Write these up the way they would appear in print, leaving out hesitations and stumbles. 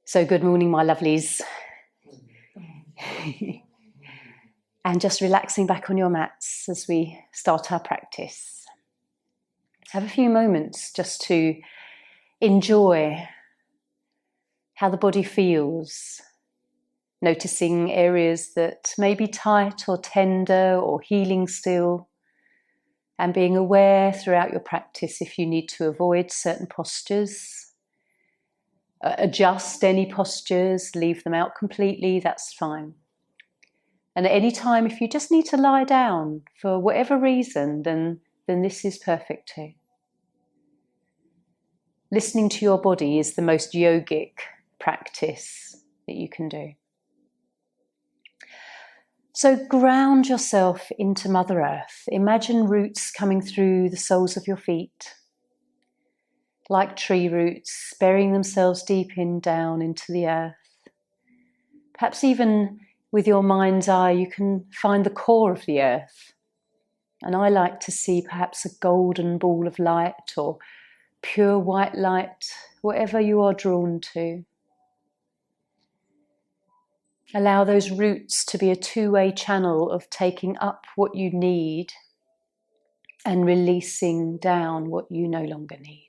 So good morning, my lovelies. And just relaxing back on your mats as we start our practice. Have a few moments just to enjoy how the body feels, noticing areas that may be tight or tender or healing still, and being aware throughout your practice if you need to avoid certain postures. Adjust any postures, leave them out completely, that's fine. And at any time, if you just need to lie down for whatever reason, then this is perfect too. Listening to your body is the most yogic practice that you can do. So ground yourself into Mother Earth. Imagine roots coming through the soles of your feet, like tree roots, burying themselves deep down into the earth. Perhaps even with your mind's eye, you can find the core of the earth. And I like to see perhaps a golden ball of light or pure white light, whatever you are drawn to. Allow those roots to be a two-way channel of taking up what you need and releasing down what you no longer need.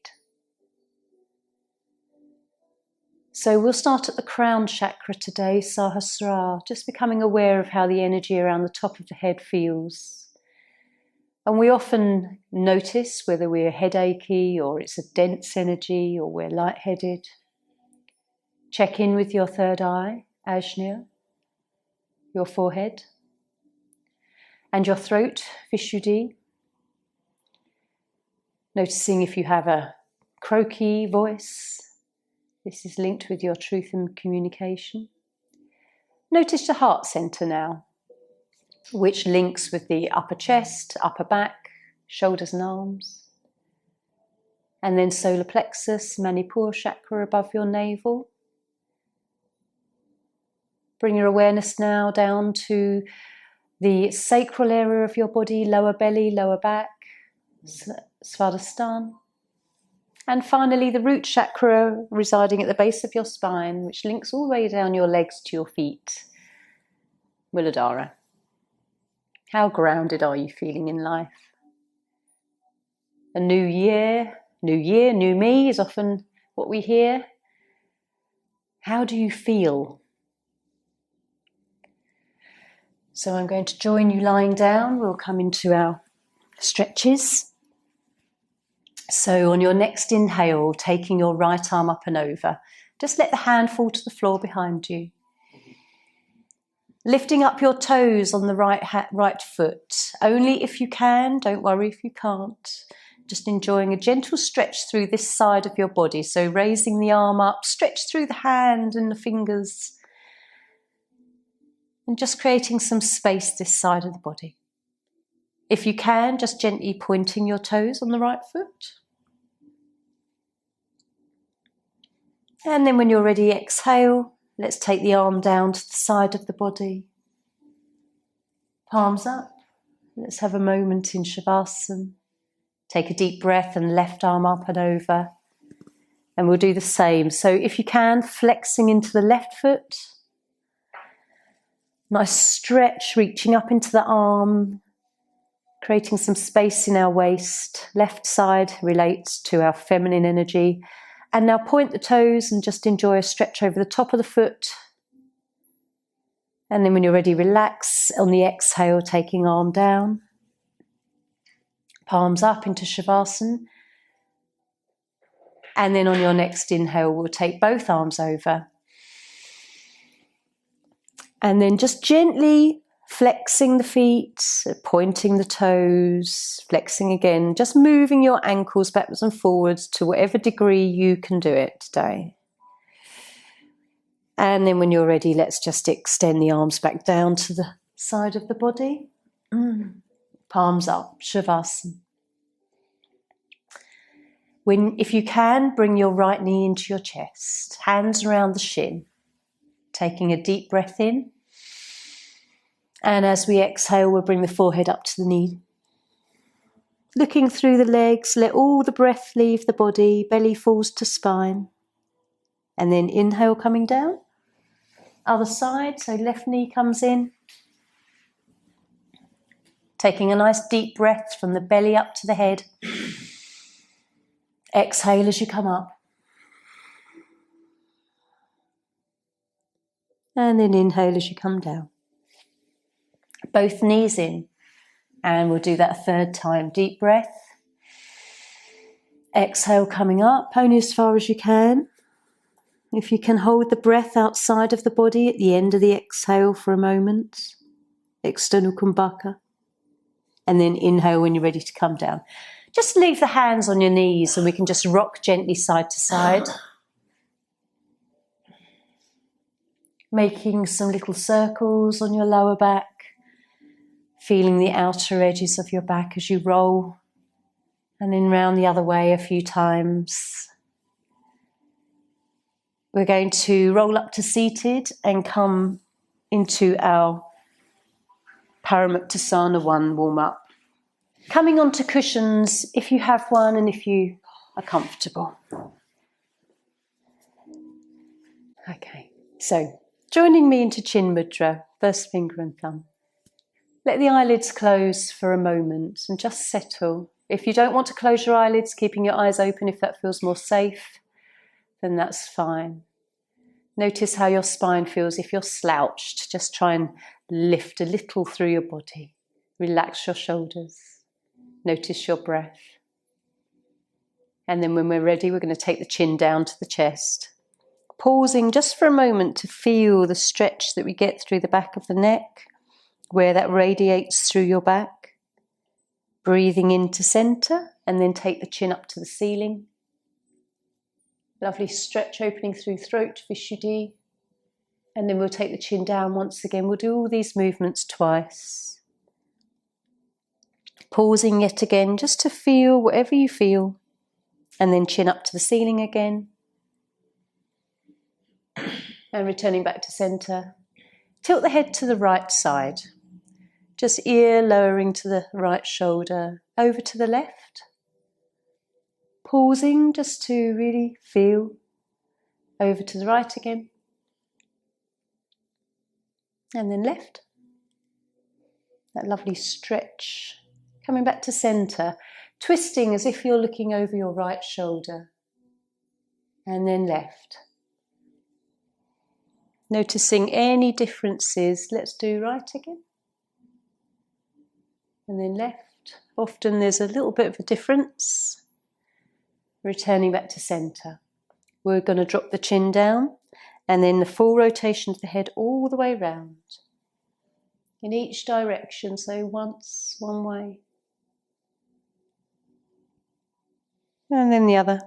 So we'll start at the crown chakra today, Sahasrara, just becoming aware of how the energy around the top of the head feels. And we often notice whether we're headachy or it's a dense energy or we're lightheaded. Check in with your third eye, Ajna, your forehead, and your throat, Vishuddhi. Noticing if you have a croaky voice. This is linked with your truth and communication. Notice your heart center now, which links with the upper chest, upper back, shoulders and arms. And then solar plexus, Manipur chakra above your navel. Bring your awareness now down to the sacral area of your body, lower belly, lower back, Svadhisthana. And finally, the root chakra residing at the base of your spine, which links all the way down your legs to your feet, Muladhara. How grounded are you feeling in life? A new year, new me is often what we hear. How do you feel? So I'm going to join you lying down. We'll come into our stretches. So on your next inhale, taking your right arm up and over, just let the hand fall to the floor behind you. Lifting up your toes on the right foot, only if you can, don't worry if you can't. Just enjoying a gentle stretch through this side of your body. So raising the arm up, stretch through the hand and the fingers. And just creating some space this side of the body. If you can, just gently pointing your toes on the right foot. And then when you're ready, exhale. Let's take the arm down to the side of the body. Palms up. Let's have a moment in Shavasana. Take a deep breath and left arm up and over. And we'll do the same. So if you can, flexing into the left foot. Nice stretch, reaching up into the arm. Creating some space in our waist. Left side relates to our feminine energy. And now point the toes and just enjoy a stretch over the top of the foot. And then when you're ready, relax on the exhale, taking arm down. Palms up into Shavasana. And then on your next inhale, we'll take both arms over. And then just gently flexing the feet, pointing the toes, flexing again, just moving your ankles backwards and forwards to whatever degree you can do it today. And then when you're ready, let's just extend the arms back down to the side of the body. Palms up, Shavasana. If you can, bring your right knee into your chest, hands around the shin, taking a deep breath in. And as we exhale, we'll bring the forehead up to the knee. Looking through the legs, let all the breath leave the body, belly falls to spine. And then inhale, coming down. Other side, so left knee comes in. Taking a nice deep breath from the belly up to the head. Exhale as you come up. And then inhale as you come down. Both knees in. And we'll do that a third time. Deep breath. Exhale, coming up, only as far as you can. If you can hold the breath outside of the body at the end of the exhale for a moment. External kumbhaka. And then inhale when you're ready to come down. Just leave the hands on your knees and we can just rock gently side to side. Making some little circles on your lower back. Feeling the outer edges of your back as you roll. And then round the other way a few times. We're going to roll up to seated and come into our Paramuktasana 1 warm up. Coming onto cushions if you have one and if you are comfortable. Okay, so joining me into Chin Mudra, first finger and thumb. Let the eyelids close for a moment and just settle. If you don't want to close your eyelids, keeping your eyes open if that feels more safe, then that's fine. Notice how your spine feels. If you're slouched, just try and lift a little through your body. Relax your shoulders. Notice your breath. And then when we're ready, we're going to take the chin down to the chest. Pausing just for a moment to feel the stretch that we get through the back of the neck, where that radiates through your back. Breathing into centre and then take the chin up to the ceiling. Lovely stretch opening through throat, Vishuddhi. And then we'll take the chin down once again. We'll do all these movements twice. Pausing yet again just to feel whatever you feel. And then chin up to the ceiling again. And returning back to centre. Tilt the head to the right side. Just ear lowering to the right shoulder, over to the left. Pausing just to really feel. Over to the right again. And then left. That lovely stretch. Coming back to centre. Twisting as if you're looking over your right shoulder. And then left. Noticing any differences. Let's do right again. And then left. Often there's a little bit of a difference. Returning back to centre. We're going to drop the chin down and then the full rotation of the head all the way round. In each direction, so once, one way. And then the other.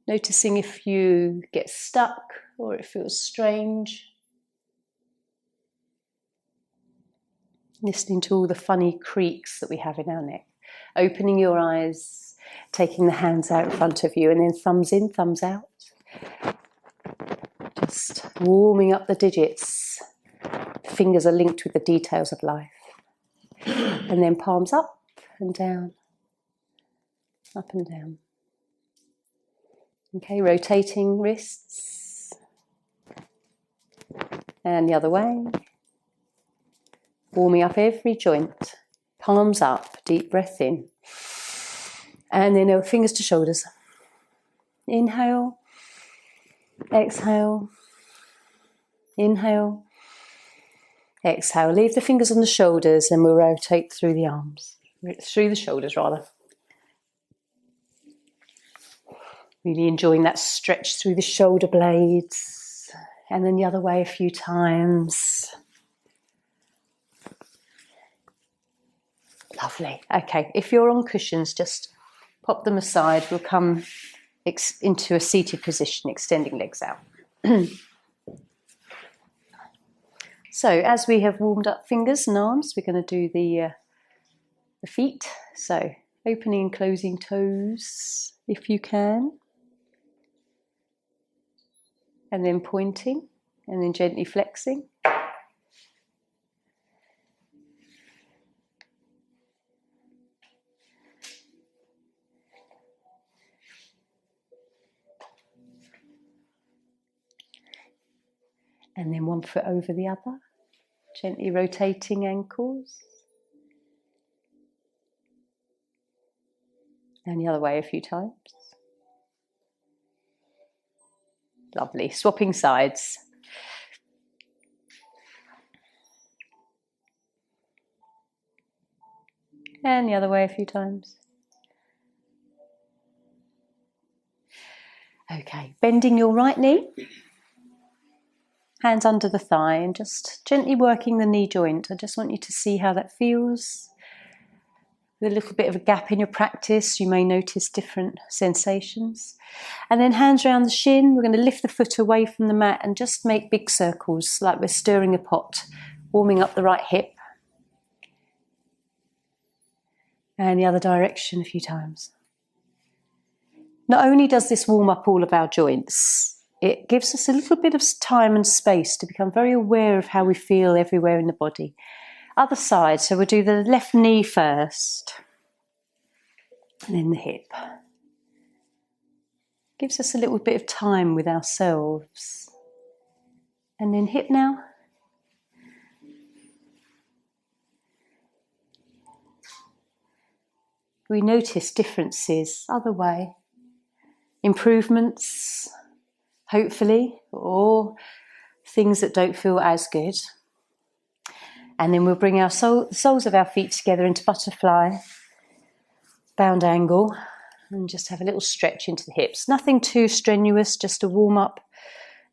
Noticing if you get stuck or it feels strange. Listening to all the funny creaks that we have in our neck. Opening your eyes, taking the hands out in front of you and then thumbs in, thumbs out. Just warming up the digits. The fingers are linked with the details of life. And then palms up and down. Up and down. Okay, rotating wrists. And the other way. Warming up every joint. Palms up, deep breath in. And then fingers to shoulders. Inhale. Exhale. Inhale. Exhale. Leave the fingers on the shoulders and we'll rotate through the arms. Through the shoulders rather. Really enjoying that stretch through the shoulder blades. And then the other way a few times. Lovely. Okay, if you're on cushions, just pop them aside. We'll come into a seated position, extending legs out. So, as we have warmed up fingers and arms, we're going to do the feet. So, opening and closing toes, if you can. And then pointing, and then gently flexing. And then one foot over the other, gently rotating ankles. And the other way a few times. Lovely. Swapping sides. And the other way a few times. Okay, bending your right knee. Hands under the thigh and just gently working the knee joint. I just want you to see how that feels. With a little bit of a gap in your practice, you may notice different sensations. And then hands around the shin. We're going to lift the foot away from the mat and just make big circles like we're stirring a pot, warming up the right hip. And the other direction a few times. Not only does this warm up all of our joints, it gives us a little bit of time and space to become very aware of how we feel everywhere in the body. Other side, so we'll do the left knee first, and then the hip. Gives us a little bit of time with ourselves. And then hip now. We notice differences, other way, improvements, hopefully, or things that don't feel as good. And then we'll bring our soles of our feet together into butterfly, bound angle, and just have a little stretch into the hips. Nothing too strenuous, just a warm up,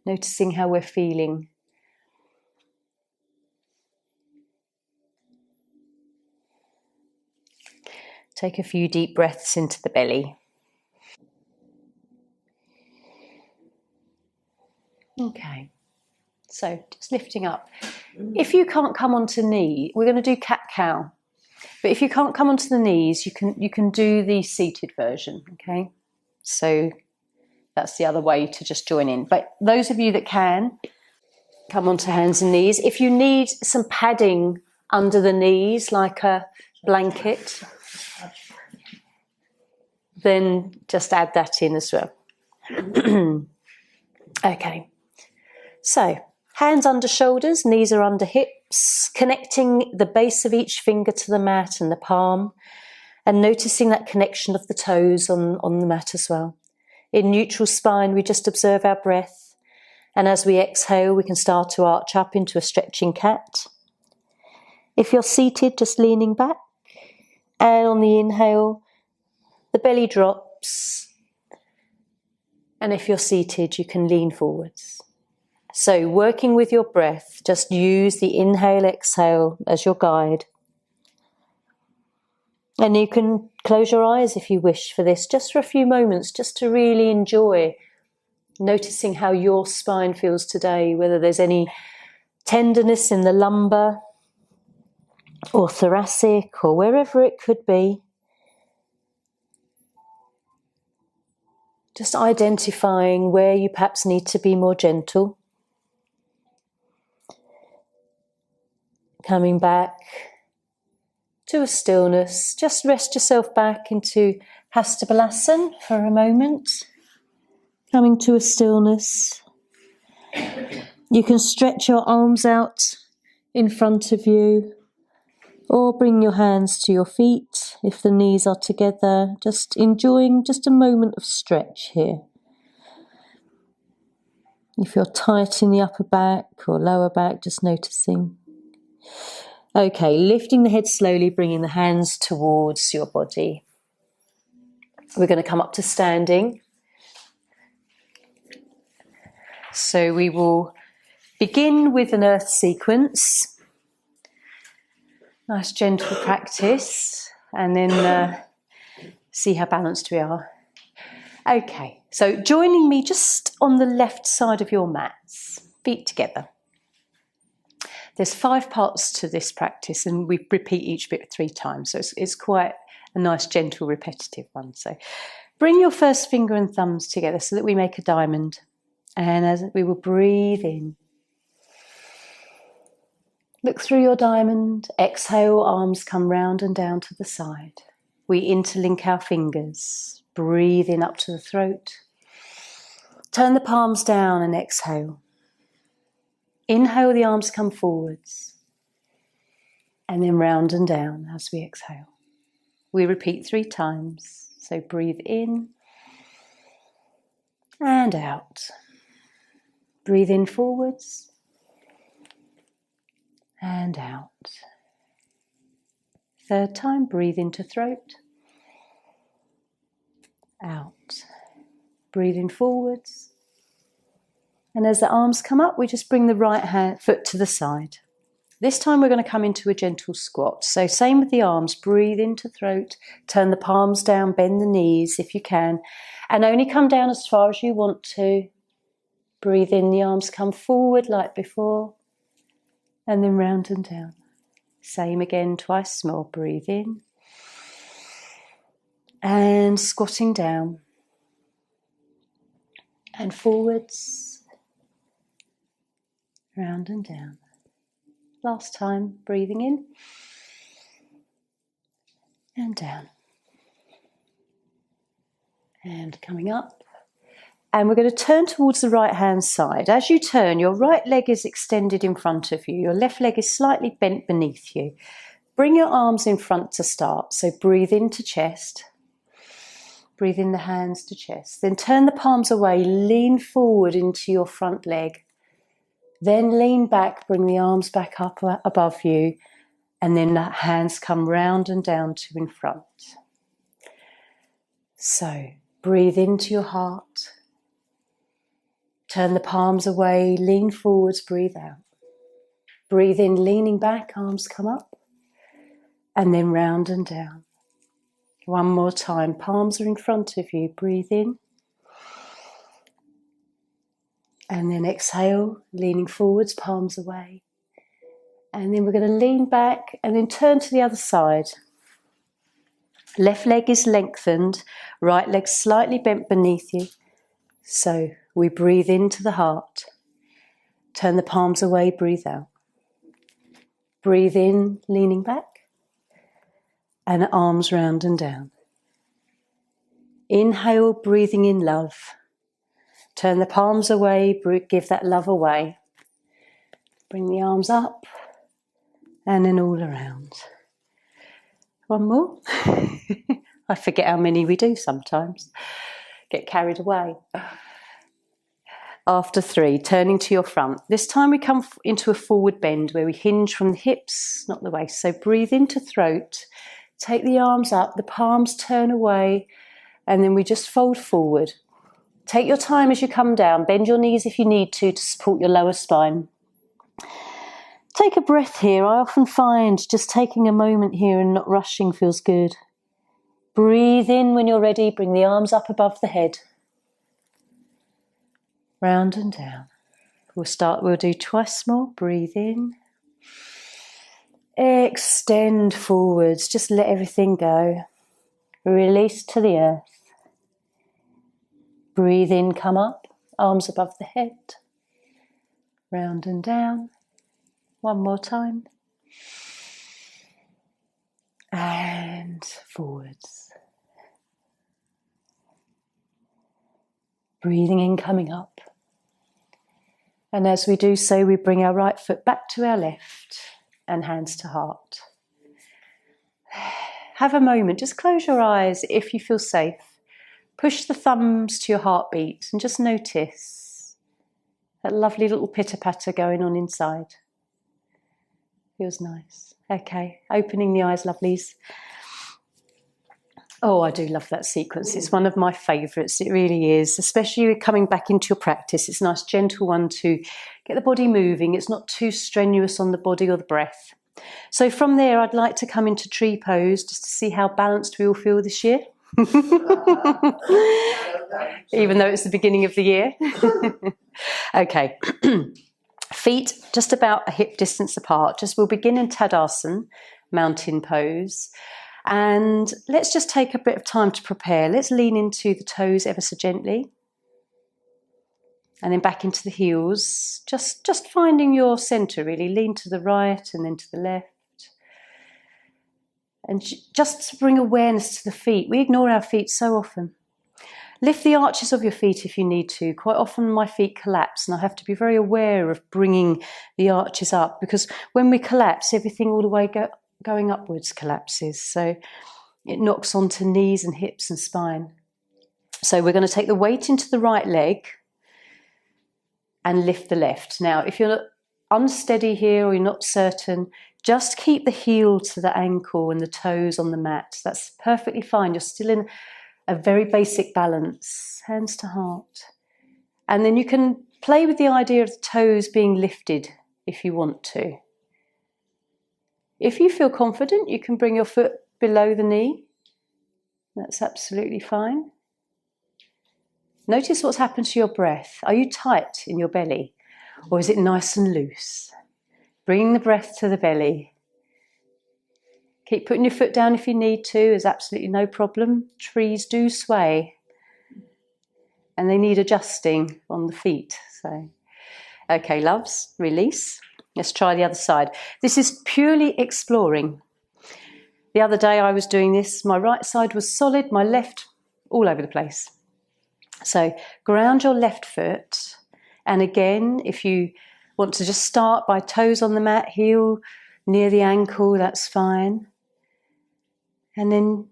noticing how we're feeling. Take a few deep breaths into the belly. Okay, so just lifting up. If you can't come onto knee, we're going to do cat-cow. But if you can't come onto the knees, you can do the seated version, okay? So that's the other way to just join in. But those of you that can, come onto hands and knees. If you need some padding under the knees, like a blanket, then just add that in as well. Okay. So, hands under shoulders, knees are under hips, connecting the base of each finger to the mat and the palm, and noticing that connection of the toes on the mat as well. In neutral spine, we just observe our breath, and as we exhale, we can start to arch up into a stretching cat. If you're seated, just leaning back, and on the inhale, the belly drops, and if you're seated, you can lean forwards. So working with your breath, just use the inhale, exhale as your guide. And you can close your eyes if you wish for this, just for a few moments, just to really enjoy noticing how your spine feels today, whether there's any tenderness in the lumbar or thoracic or wherever it could be. Just identifying where you perhaps need to be more gentle. Coming back to a stillness. Just rest yourself back into Hatha for a moment. Coming to a stillness. You can stretch your arms out in front of you, or bring your hands to your feet if the knees are together. Just enjoying just a moment of stretch here. If you're tight in the upper back or lower back, just noticing. Okay, lifting the head slowly, bringing the hands towards your body. We're going to come up to standing. So we will begin with an earth sequence. Nice gentle practice, and then see how balanced we are. Okay, so joining me just on the left side of your mats, feet together. There's 5 parts to this practice, and we repeat each bit 3 times, so it's quite a nice, gentle, repetitive one. So bring your first finger and thumbs together so that we make a diamond, and as we will breathe in. Look through your diamond, exhale, arms come round and down to the side. We interlink our fingers, breathe in up to the throat. Turn the palms down and exhale. Inhale, the arms come forwards. And then round and down as we exhale. We repeat 3 times. So breathe in and out. Breathe in forwards and out. 3rd time, breathe into throat, out. Breathe in forwards. And as the arms come up, we just bring the right foot to the side. This time we're going to come into a gentle squat. So same with the arms, breathe into throat, turn the palms down, bend the knees if you can, and only come down as far as you want to. Breathe in, the arms come forward like before, and then round and down. Same again, twice more. Breathe in. And squatting down. And forwards. Round and down. Last time, breathing in. And down. And coming up. And we're going to turn towards the right hand side. As you turn, your right leg is extended in front of you. Your left leg is slightly bent beneath you. Bring your arms in front to start. So breathe into chest. Breathe in the hands to chest. Then turn the palms away. Lean forward into your front leg. Then lean back. Bring the arms back up above you. And then the hands come round and down to in front. So breathe into your heart. Turn the palms away, lean forwards, breathe out. Breathe in, leaning back, arms come up, and then round and down. One more time, palms are in front of you, breathe in. And then exhale, leaning forwards, palms away. And then we're going to lean back and then turn to the other side. Left leg is lengthened, right leg slightly bent beneath you. So we breathe into the heart, turn the palms away, breathe out. Breathe in, leaning back, and arms round and down. Inhale, breathing in love. Turn the palms away, give that love away. Bring the arms up, and then all around. One more. I forget how many we do sometimes. Get carried away. After 3, turning to your front. This time we come into a forward bend where we hinge from the hips, not the waist. So breathe into throat, take the arms up, the palms turn away, and then we just fold forward. Take your time as you come down. Bend your knees if you need to support your lower spine. Take a breath here. I often find just taking a moment here and not rushing feels good. Breathe in when you're ready. Bring the arms up above the head. Round and down. We'll do twice more. Breathe in. Extend forwards. Just let everything go. Release to the earth. Breathe in, come up. Arms above the head. Round and down. One more time. And forwards. Breathing in, coming up. And as we do so, we bring our right foot back to our left and hands to heart. Have a moment, just close your eyes if you feel safe. Push the thumbs to your heartbeat and just notice that lovely little pitter-patter going on inside. Feels nice. Okay, opening the eyes, lovelies. Oh, I do love that sequence. It's one of my favourites. It really is, especially coming back into your practice. It's a nice, gentle one to get the body moving. It's not too strenuous on the body or the breath. So from there, I'd like to come into tree pose just to see how balanced we all feel this year. Even though it's the beginning of the year. Okay. Feet just about a hip distance apart. We'll begin in Tadasana, mountain pose. And let's just take a bit of time to prepare. Let's lean into the toes ever so gently. And then back into the heels. Just finding your centre really. Lean to the right and then to the left. And just to bring awareness to the feet. We ignore our feet so often. Lift the arches of your feet if you need to. Quite often my feet collapse and I have to be very aware of bringing the arches up, because when we collapse, everything all the way going upwards collapses. So it knocks onto knees and hips and spine. So we're going to take the weight into the right leg and lift the left. Now, if you're unsteady here or you're not certain, just keep the heel to the ankle and the toes on the mat. That's perfectly fine. You're still in a very basic balance, hands to heart. And then you can play with the idea of the toes being lifted if you want to. If you feel confident, you can bring your foot below the knee. That's absolutely fine. Notice what's happened to your breath. Are you tight in your belly, or is it nice and loose? Bring the breath to the belly. Keep putting your foot down if you need to. There's absolutely no problem. Trees do sway and they need adjusting on the feet. So, okay, loves, release. Let's try the other side. This is purely exploring. The other day I was doing this. My right side was solid, my left all over the place. So ground your left foot. And again, if you want to just start by toes on the mat, heel near the ankle, that's fine. And then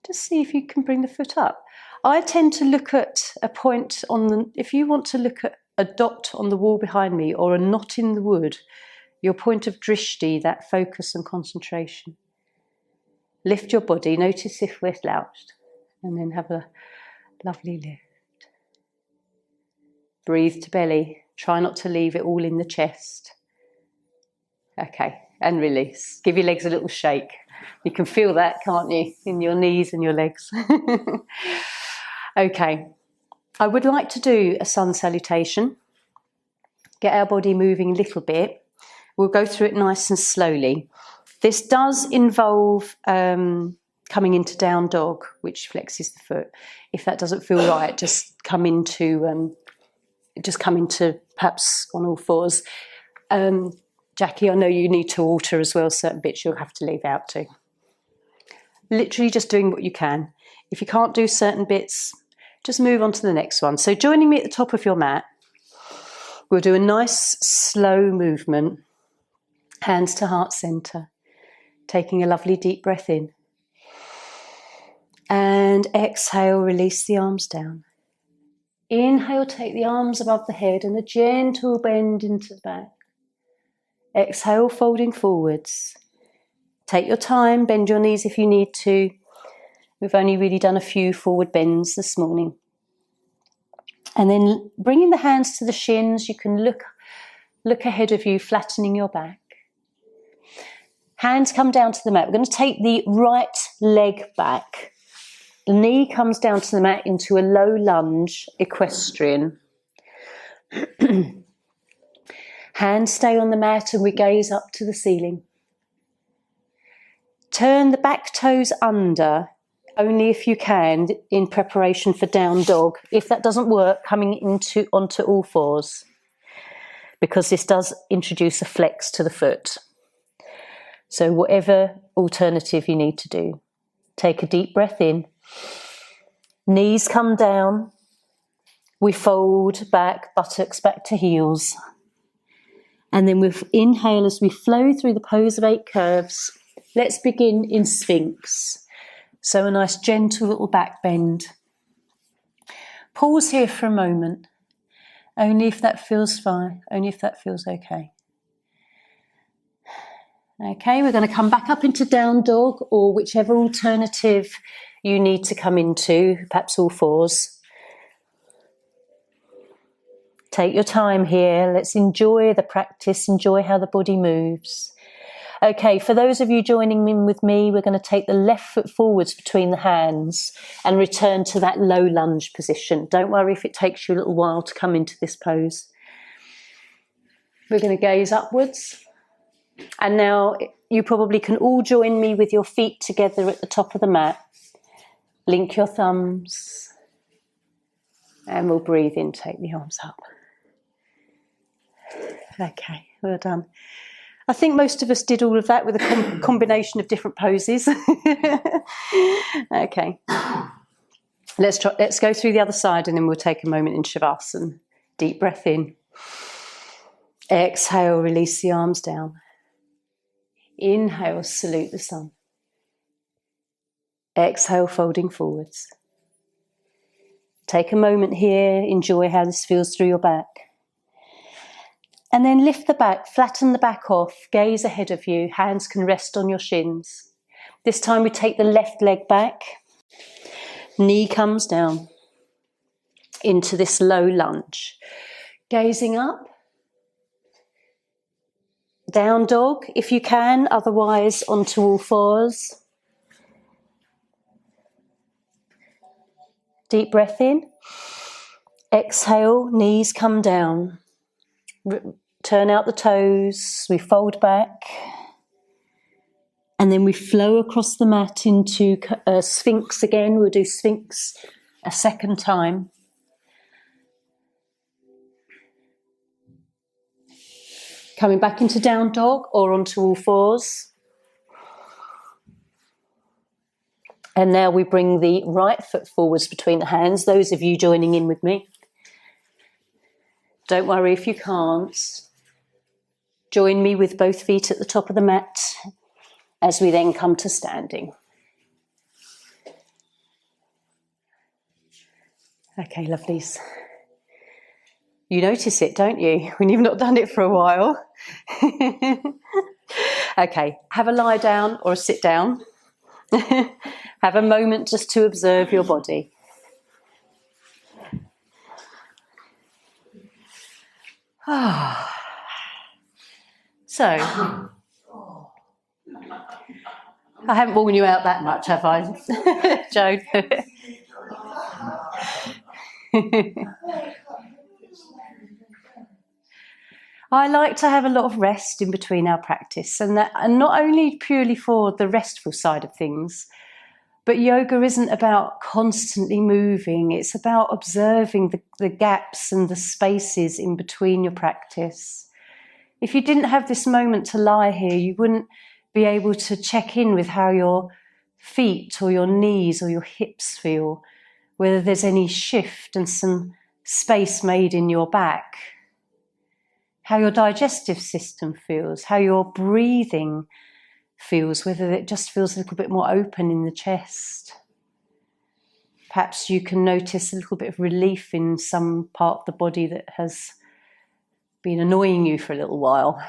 just see if you can bring the foot up. I tend to look at a point on the, if you want to look at a dot on the wall behind me or a knot in the wood, your point of drishti, that focus and concentration. Lift your body, notice if we're slouched, and then have a lovely lift. Breathe to belly, try not to leave it all in the chest. Okay, and release. Give your legs a little shake. You can feel that, can't you, in your knees and your legs. Okay, I would like to do a sun salutation. Get our body moving a little bit. We'll go through it nice and slowly. This does involve coming into down dog, which flexes the foot. If that doesn't feel right, just come into perhaps on all fours. Jackie, I know you need to alter as well. Certain bits you'll have to leave out too. Literally just doing what you can. If you can't do certain bits, just move on to the next one. So joining me at the top of your mat, we'll do a nice slow movement. Hands to heart center. Taking a lovely deep breath in. And exhale, release the arms down. Inhale, take the arms above the head and a gentle bend into the back. Exhale, folding forwards. Take your time, bend your knees if you need to. We've only really done a few forward bends this morning. And then bringing the hands to the shins, you can look ahead of you, flattening your back. Hands come down to the mat. We're going to take the right leg back. The knee comes down to the mat into a low lunge, equestrian. Hands stay on the mat and we gaze up to the ceiling. Turn the back toes under, only if you can, in preparation for down dog. If that doesn't work, coming onto all fours, because this does introduce a flex to the foot. So whatever alternative you need to do. Take a deep breath in. Knees come down. We fold back, buttocks back to heels. And then we inhale as we flow through the pose of 8 curves. Let's begin in Sphinx. So a nice gentle little back bend. Pause here for a moment. Only if that feels fine, only if that feels okay. Okay, we're going to come back up into down dog or whichever alternative you need to come into, perhaps all fours. Take your time here. Let's enjoy the practice, enjoy how the body moves. Okay, for those of you joining in with me, we're going to take the left foot forwards between the hands and return to that low lunge position. Don't worry if it takes you a little while to come into this pose. We're going to gaze upwards. And now you probably can all join me with your feet together at the top of the mat. Link your thumbs. And we'll breathe in, take the arms up. Okay, well done. I think most of us did all of that with a combination of different poses. Okay. Let's go through the other side, and then we'll take a moment in Shavasana. Deep breath in. Exhale, release the arms down. Inhale, salute the sun. Exhale, folding forwards. Take a moment here, enjoy how this feels through your back. And then lift the back, flatten the back off, gaze ahead of you, hands can rest on your shins. This time we take the left leg back, knee comes down into this low lunge. Gazing up, down dog if you can, otherwise onto all fours. Deep breath in, exhale, knees come down. Turn out the toes, we fold back, and then we flow across the mat into Sphinx again. We'll do Sphinx a second time. Coming back into down dog or onto all fours. And now we bring the right foot forwards between the hands, those of you joining in with me. Don't worry if you can't. Join me with both feet at the top of the mat as we then come to standing. Okay, lovelies. You notice it, don't you, when you've not done it for a while? Okay, have a lie down or a sit down. Have a moment just to observe your body. So, I haven't worn you out that much, have I, Joan? I like to have a lot of rest in between our practice, and not only purely for the restful side of things, but yoga isn't about constantly moving. It's about observing the gaps and the spaces in between your practice. If you didn't have this moment to lie here, you wouldn't be able to check in with how your feet or your knees or your hips feel, whether there's any shift and some space made in your back, how your digestive system feels, how your breathing feels, whether it just feels a little bit more open in the chest. Perhaps you can notice a little bit of relief in some part of the body that has been annoying you for a little while.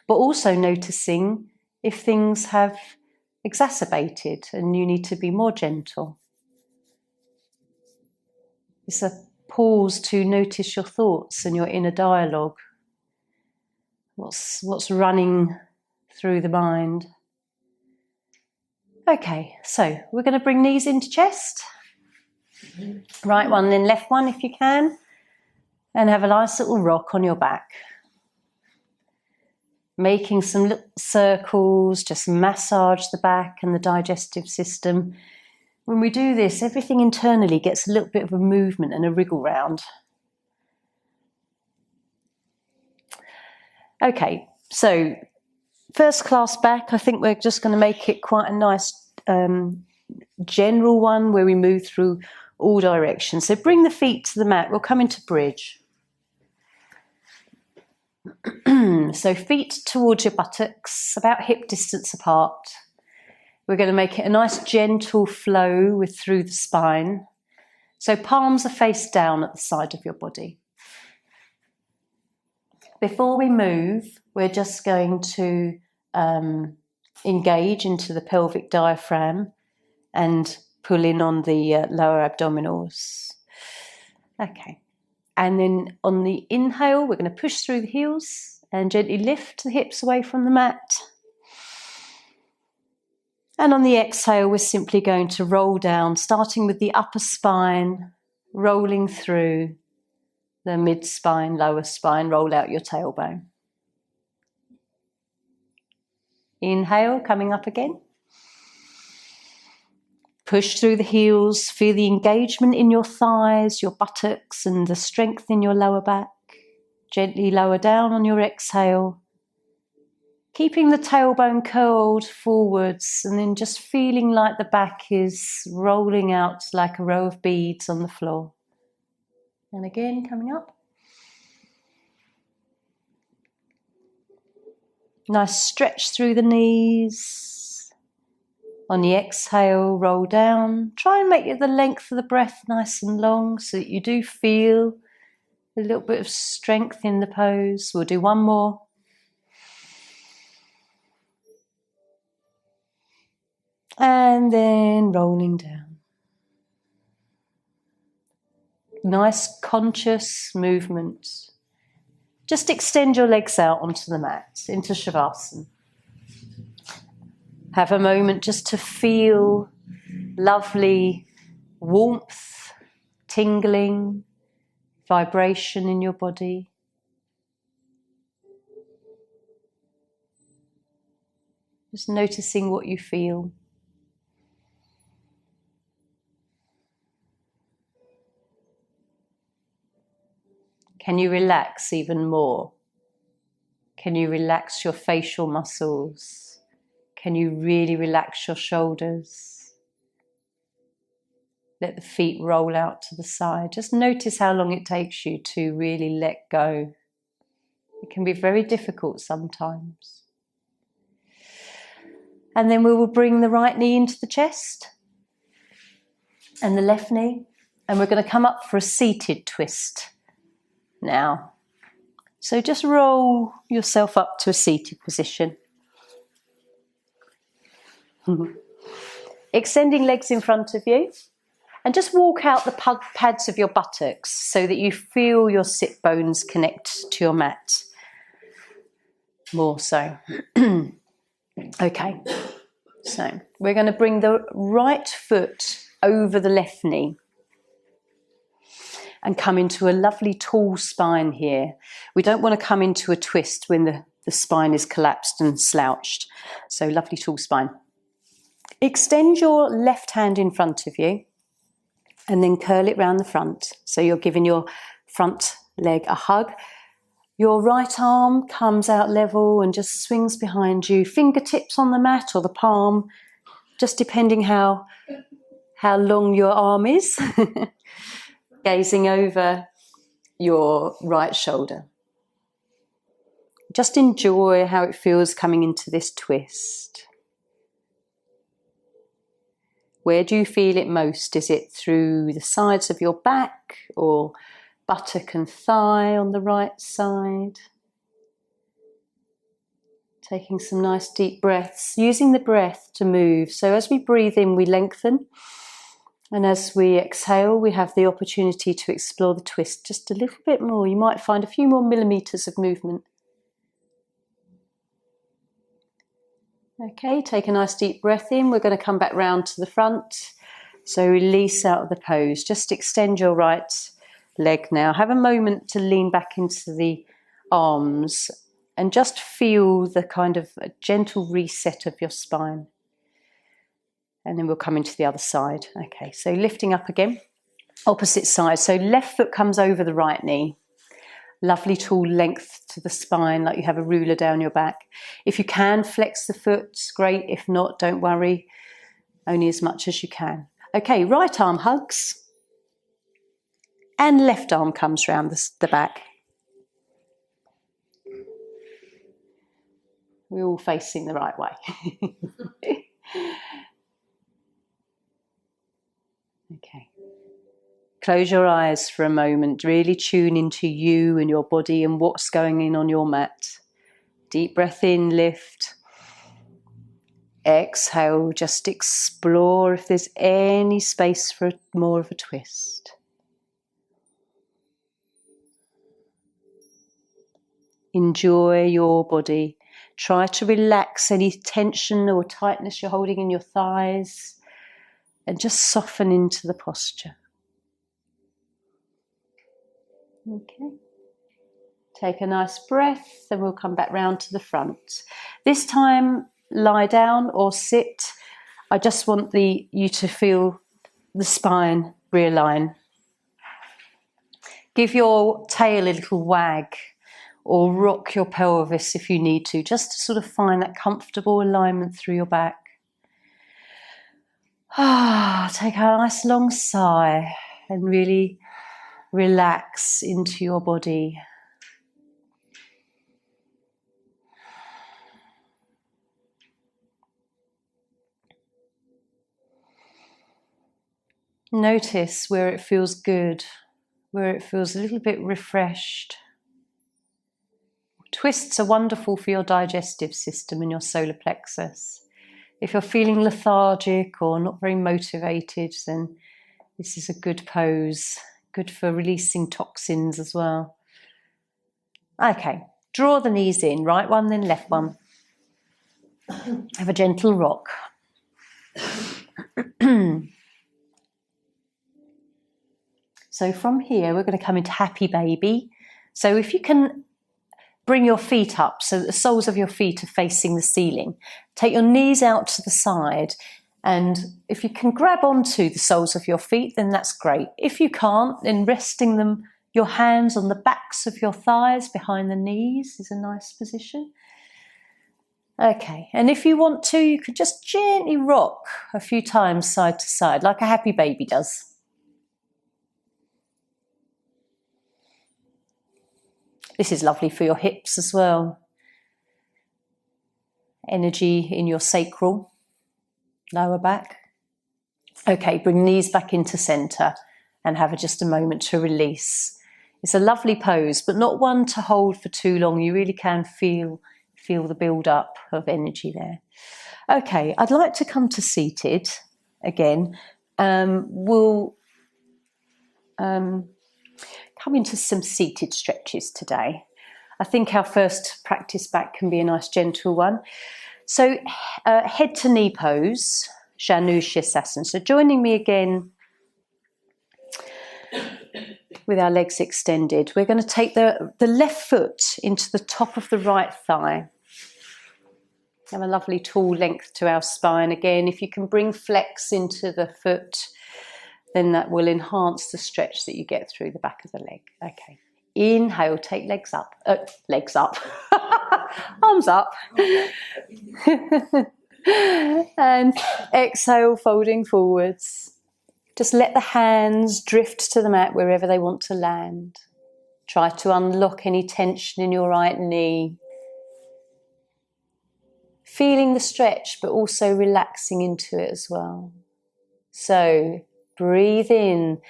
But also noticing if things have exacerbated and you need to be more gentle. It's a pause to notice your thoughts and your inner dialogue. What's running through the mind. Okay, so we're going to bring knees into chest. Right one, then left one if you can. And have a nice little rock on your back. Making some little circles, just massage the back and the digestive system. When we do this, everything internally gets a little bit of a movement and a wriggle round. Okay, so first class back, I think we're just going to make it quite a nice general one where we move through all directions. So bring the feet to the mat. We'll come into bridge. So feet towards your buttocks, about hip distance apart. We're going to make it a nice gentle flow through the spine. So palms are face down at the side of your body. Before we move, we're just going to engage into the pelvic diaphragm and pull in on the lower abdominals. Okay. And then on the inhale, we're going to push through the heels and gently lift the hips away from the mat. And on the exhale, we're simply going to roll down, starting with the upper spine, rolling through the mid-spine, lower spine, roll out your tailbone. Inhale, coming up again. Push through the heels, feel the engagement in your thighs, your buttocks, and the strength in your lower back. Gently lower down on your exhale. Keeping the tailbone curled forwards and then just feeling like the back is rolling out like a row of beads on the floor. And again, coming up. Nice stretch through the knees. On the exhale, roll down. Try and make the length of the breath nice and long so that you do feel a little bit of strength in the pose. We'll do one more. And then rolling down. Nice conscious movement. Just extend your legs out onto the mat, into Shavasana. Have a moment just to feel lovely warmth, tingling, vibration in your body. Just noticing what you feel. Can you relax even more? Can you relax your facial muscles? Can you really relax your shoulders? Let the feet roll out to the side. Just notice how long it takes you to really let go. It can be very difficult sometimes. And then we will bring the right knee into the chest and the left knee. And we're going to come up for a seated twist now. So just roll yourself up to a seated position. Extending legs in front of you. And just walk out the pads of your buttocks so that you feel your sit bones connect to your mat. More so. Okay. So we're going to bring the right foot over the left knee. And come into a lovely tall spine here. We don't want to come into a twist when the spine is collapsed and slouched. So lovely tall spine. Extend your left hand in front of you and then curl it round the front. So you're giving your front leg a hug. Your right arm comes out level and just swings behind you. Fingertips on the mat or the palm, just depending how long your arm is. Gazing over your right shoulder. Just enjoy how it feels coming into this twist. Where do you feel it most? Is it through the sides of your back or buttock and thigh on the right side? Taking some nice deep breaths, using the breath to move. So as we breathe in, we lengthen. And as we exhale, we have the opportunity to explore the twist just a little bit more. You might find a few more millimeters of movement. Okay, take a nice deep breath in. We're going to come back round to the front. So release out of the pose. Just extend your right leg now. Have a moment to lean back into the arms and just feel the kind of a gentle reset of your spine. And then we'll come into the other side. Okay, so lifting up again, opposite side. So left foot comes over the right knee. Lovely tall length to the spine, like you have a ruler down your back. If you can flex the foot, great. If not, don't worry. Only as much as you can. Okay, right arm hugs. And left arm comes round the back. We're all facing the right way. Okay. Close your eyes for a moment. Really tune into you and your body and what's going on your mat. Deep breath in, lift. Exhale, just explore if there's any space for more of a twist. Enjoy your body. Try to relax any tension or tightness you're holding in your thighs. And just soften into the posture. Okay. Take a nice breath, then we'll come back round to the front. This time, lie down or sit. I just want you to feel the spine realign. Give your tail a little wag or rock your pelvis if you need to, just to sort of find that comfortable alignment through your back. Take a nice long sigh and really relax into your body. Notice where it feels good, where it feels a little bit refreshed. Twists are wonderful for your digestive system and your solar plexus. If you're feeling lethargic or not very motivated, then this is a good pose, good for releasing toxins as well. Okay, draw the knees in, right one, then left one. Have a gentle rock. So from here, we're going to come into happy baby. So if you can bring your feet up so that the soles of your feet are facing the ceiling. Take your knees out to the side, and if you can grab onto the soles of your feet, then that's great. If you can't, then resting them, your hands on the backs of your thighs behind the knees is a nice position. Okay, and if you want to, you could just gently rock a few times side to side, like a happy baby does. This is lovely for your hips as well. Energy in your sacral, lower back. Okay, bring knees back into centre and have just a moment to release. It's a lovely pose, but not one to hold for too long. You really can feel the build-up of energy there. Okay, I'd like to come to seated again. We'll come into some seated stretches today. I think our first practice back can be a nice gentle one. So head to knee pose, Janu Shirsasana. So joining me again with our legs extended, we're going to take the left foot into the top of the right thigh. Have a lovely tall length to our spine. Again, if you can bring flex into the foot, then that will enhance the stretch that you get through the back of the leg. Okay. Inhale, take legs up. Arms up. And exhale, folding forwards. Just let the hands drift to the mat wherever they want to land. Try to unlock any tension in your right knee. Feeling the stretch, but also relaxing into it as well. So, breathe in.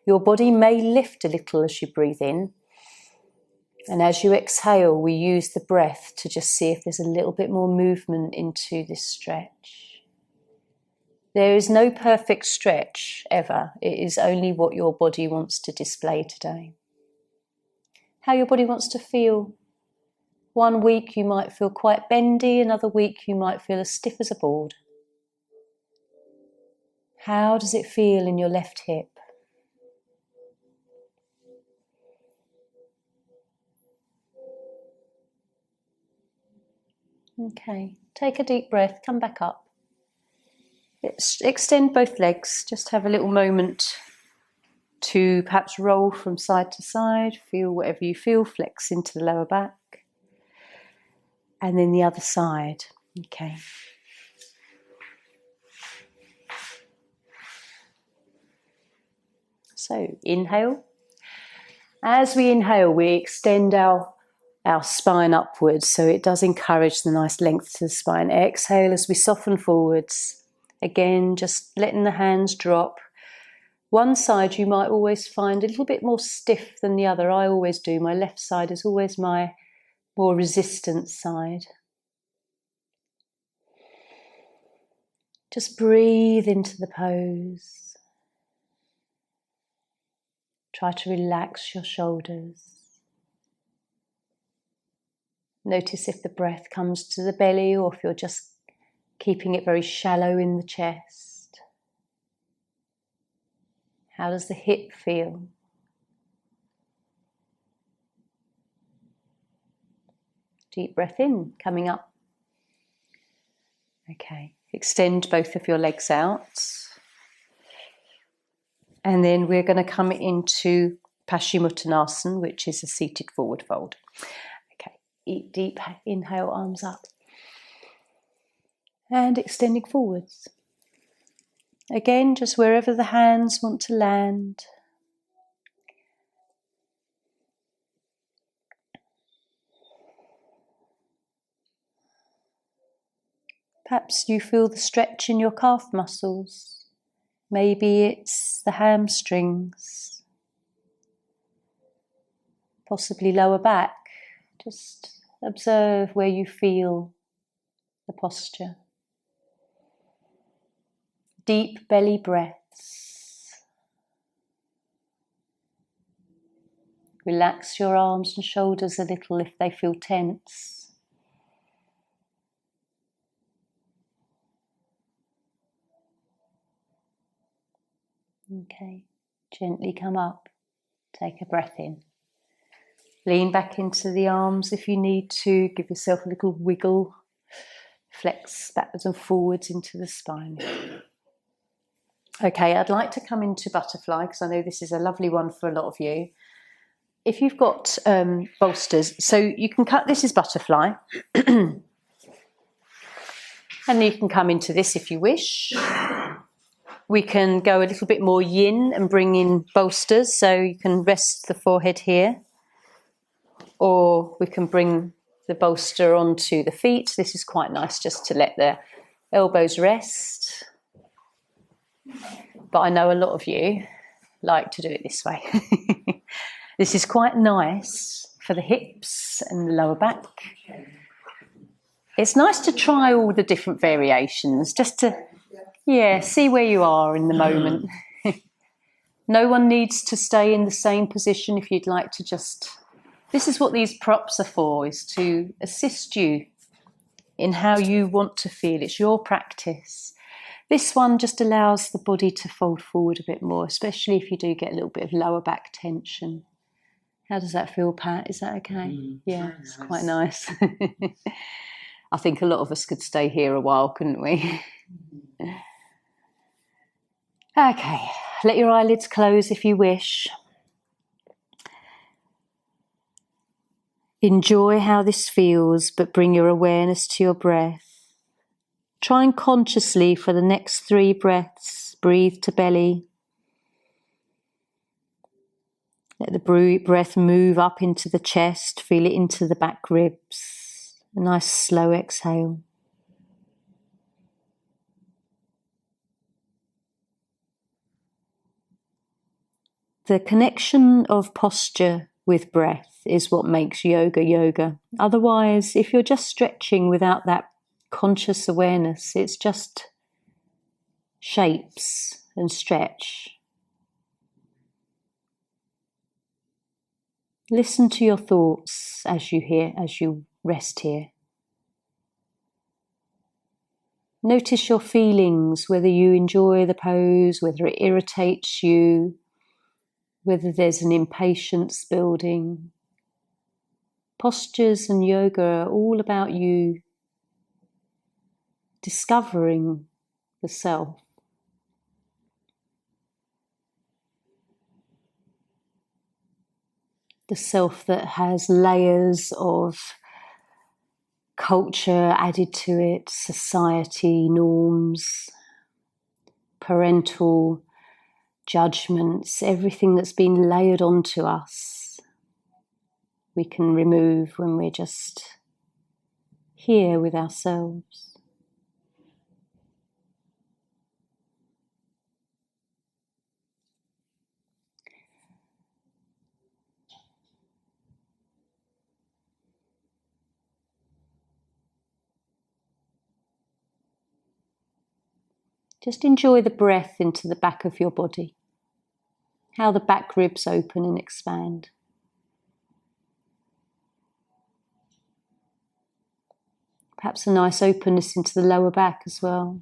Your body may lift a little as you breathe in. And as you exhale, we use the breath to just see if there's a little bit more movement into this stretch. There is no perfect stretch ever. It is only what your body wants to display today. How your body wants to feel. One week you might feel quite bendy, another week you might feel as stiff as a board. How does it feel in your left hip? Okay, take a deep breath, come back up. Extend both legs, just have a little moment to perhaps roll from side to side, feel whatever you feel, flex into the lower back. And then the other side, okay. So inhale. As we inhale, we extend our spine upwards, so it does encourage the nice length to the spine. Exhale as we soften forwards. Again, just letting the hands drop. One side you might always find a little bit more stiff than the other. I always do. My left side is always my more resistant side. Just breathe into the pose. Try to relax your shoulders. Notice if the breath comes to the belly or if you're just keeping it very shallow in the chest. How does the hip feel? Deep breath in, coming up. Okay, extend both of your legs out. And then we're going to come into Paschimottanasana, which is a seated forward fold. Deep inhale, arms up. And extending forwards. Again, just wherever the hands want to land. Perhaps you feel the stretch in your calf muscles. Maybe it's the hamstrings. Possibly lower back. Just observe where you feel the posture. Deep belly breaths. Relax your arms and shoulders a little if they feel tense. Okay, gently come up, take a breath in. Lean back into the arms if you need to, give yourself a little wiggle. Flex backwards and forwards into the spine. Okay, I'd like to come into butterfly because I know this is a lovely one for a lot of you. If you've got bolsters, so you can cut this as butterfly. And you can come into this if you wish. We can go a little bit more yin and bring in bolsters, so you can rest the forehead here. Or we can bring the bolster onto the feet. This is quite nice just to let the elbows rest. But I know a lot of you like to do it this way. This is quite nice for the hips and the lower back. It's nice to try all the different variations, just to, see where you are in the moment. No one needs to stay in the same position if you'd like to just... This is what these props are for, is to assist you in how you want to feel. It's your practice. This one just allows the body to fold forward a bit more, especially if you do get a little bit of lower back tension. How does that feel, Pat? Is that okay? Yeah, it's quite nice. I think a lot of us could stay here a while, couldn't we? Okay, let your eyelids close if you wish. Enjoy how this feels, but bring your awareness to your breath. Try and consciously, for the next 3 breaths, breathe to belly. Let the breath move up into the chest, feel it into the back ribs. A nice slow exhale. The connection of posture with breath is what makes yoga yoga. Otherwise, if you're just stretching without that conscious awareness, it's just shapes and stretch. Listen to your thoughts as you rest here. Notice your feelings, whether you enjoy the pose, whether it irritates you, whether there's an impatience building. Postures and yoga are all about you discovering the self. The self that has layers of culture added to it, society, norms, parental judgments, everything that's been layered onto us, we can remove when we're just here with ourselves. Just enjoy the breath into the back of your body, how the back ribs open and expand. Perhaps a nice openness into the lower back as well.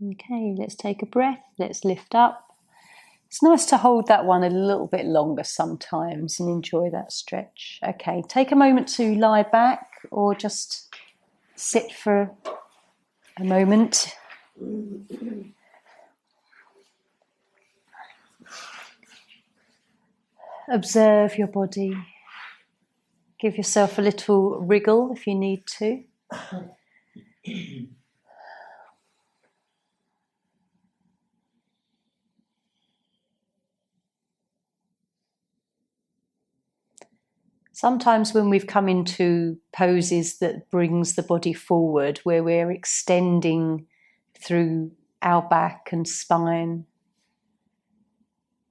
Okay, let's take a breath, let's lift up. It's nice to hold that one a little bit longer sometimes and enjoy that stretch. Okay, take a moment to lie back or just sit for a moment. Observe your body. Give yourself a little wriggle if you need to. Sometimes when we've come into poses that brings the body forward, where we're extending through our back and spine,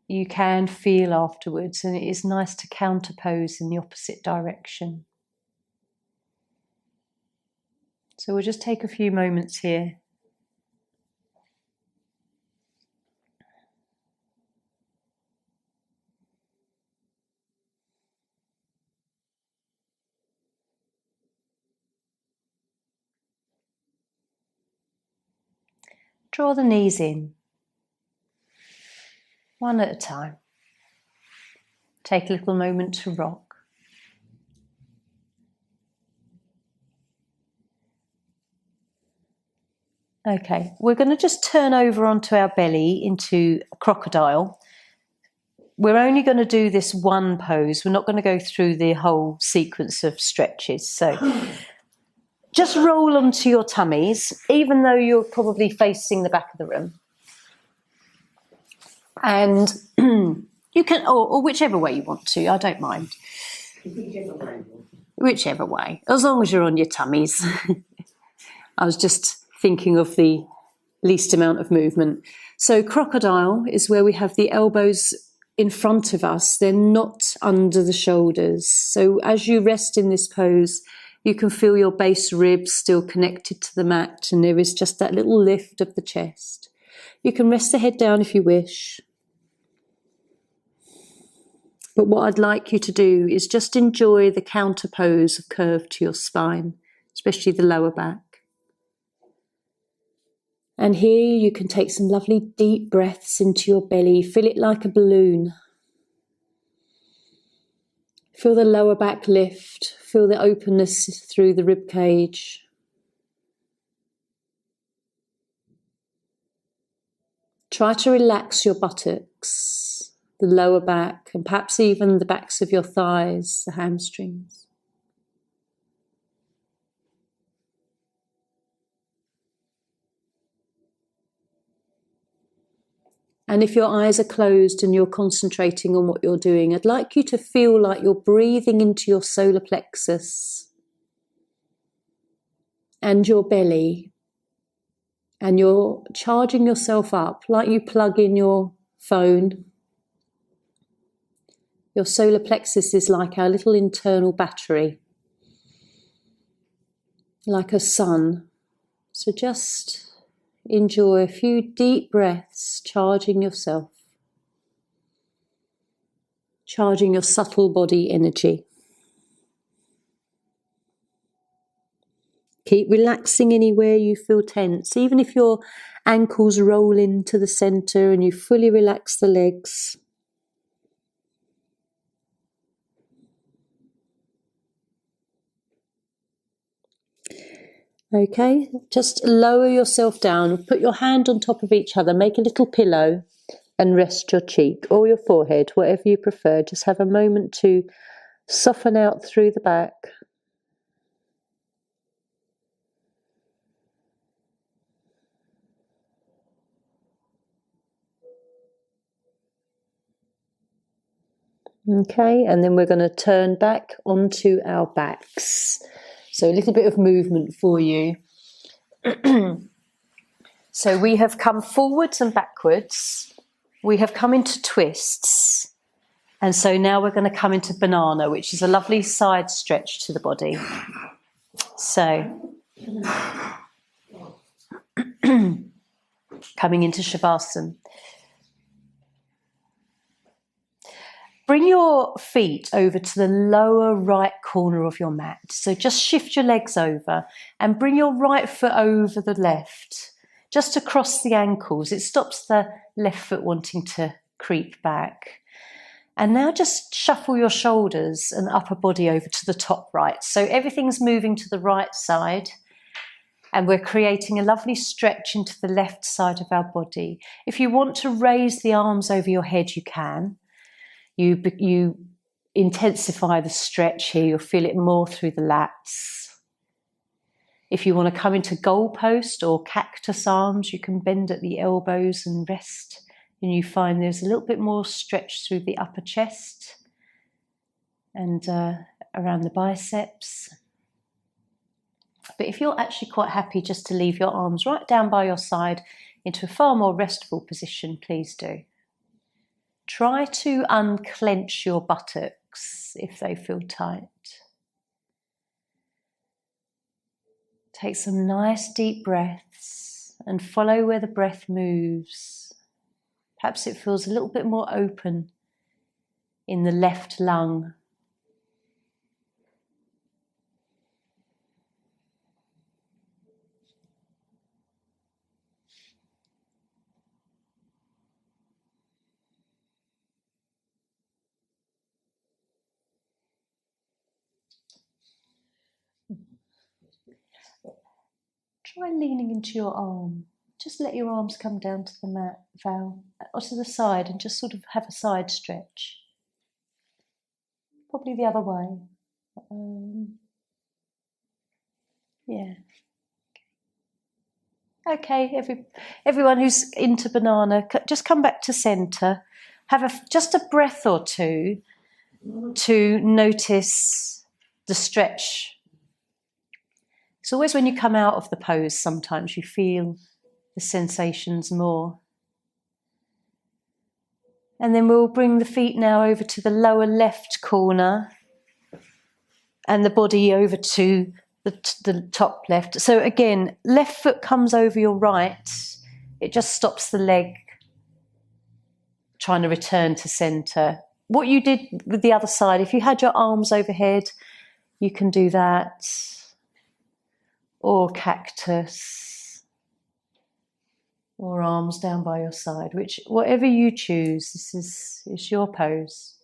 you can feel afterwards, and it is nice to counterpose in the opposite direction. So we'll just take a few moments here. Draw the knees in, one at a time. Take a little moment to rock. Okay, we're going to just turn over onto our belly into a crocodile. We're only going to do this one pose. We're not going to go through the whole sequence of stretches. So just roll onto your tummies, even though you're probably facing the back of the room. And you can, or whichever way you want to, I don't mind. Whichever way, as long as you're on your tummies. I was just thinking of the least amount of movement. So crocodile is where we have the elbows in front of us. They're not under the shoulders. So as you rest in this pose, you can feel your base ribs still connected to the mat, and there is just that little lift of the chest. You can rest the head down if you wish. But what I'd like you to do is just enjoy the counter pose of curve to your spine, especially the lower back. And here you can take some lovely deep breaths into your belly. Fill it like a balloon. Feel the lower back lift. Feel the openness through the rib cage. Try to relax your buttocks, the lower back, and perhaps even the backs of your thighs, the hamstrings. And if your eyes are closed and you're concentrating on what you're doing, I'd like you to feel like you're breathing into your solar plexus and your belly, and you're charging yourself up like you plug in your phone. Your solar plexus is like our little internal battery, like a sun. So just enjoy a few deep breaths, charging yourself, charging your subtle body energy. Keep relaxing anywhere you feel tense, even if your ankles roll into the center and you fully relax the legs. Okay, just lower yourself down, put your hand on top of each other, make a little pillow and rest your cheek or your forehead, whatever you prefer. Just have a moment to soften out through the back. Okay, and then we're going to turn back onto our backs. So a little bit of movement for you. So we have come forwards and backwards. We have come into twists. And so now we're going to come into banana, which is a lovely side stretch to the body. So coming into Shavasana. Bring your feet over to the lower right corner of your mat. So just shift your legs over and bring your right foot over the left, just across the ankles. It stops the left foot wanting to creep back. And now just shuffle your shoulders and upper body over to the top right. So everything's moving to the right side, and we're creating a lovely stretch into the left side of our body. If you want to raise the arms over your head, you can. You intensify the stretch here. You'll feel it more through the lats. If you want to come into goalpost or cactus arms, you can bend at the elbows and rest, and you find there's a little bit more stretch through the upper chest and around the biceps. But if you're actually quite happy just to leave your arms right down by your side into a far more restful position, please do. Try to unclench your buttocks if they feel tight. Take some nice deep breaths and follow where the breath moves. Perhaps it feels a little bit more open in the left lung. Try leaning into your arm. Just let your arms come down to the mat, Val, or to the side, and just sort of have a side stretch. Probably the other way. Yeah. Okay, everyone who's into banana, just come back to centre. Have just a breath or two to notice the stretch. It's always when you come out of the pose, sometimes you feel the sensations more. And then we'll bring the feet now over to the lower left corner and the body over to the top left. So again, left foot comes over your right. It just stops the leg trying to return to centre. What you did with the other side, if you had your arms overhead, you can do that. Or cactus, or arms down by your side, whatever you choose, this is your pose.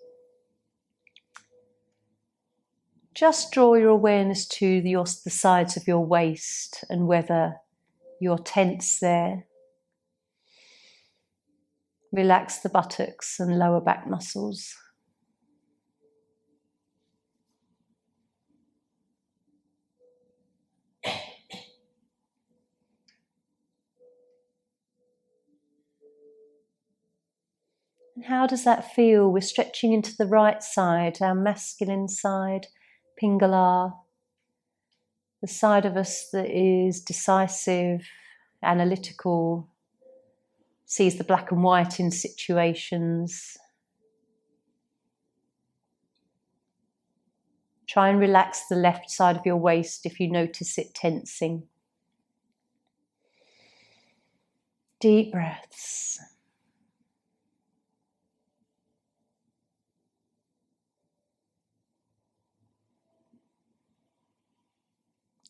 Just draw your awareness to the sides of your waist and whether you're tense there. Relax the buttocks and lower back muscles. And how does that feel? We're stretching into the right side, our masculine side, Pingala, the side of us that is decisive, analytical, sees the black and white in situations. Try and relax the left side of your waist if you notice it tensing. Deep breaths.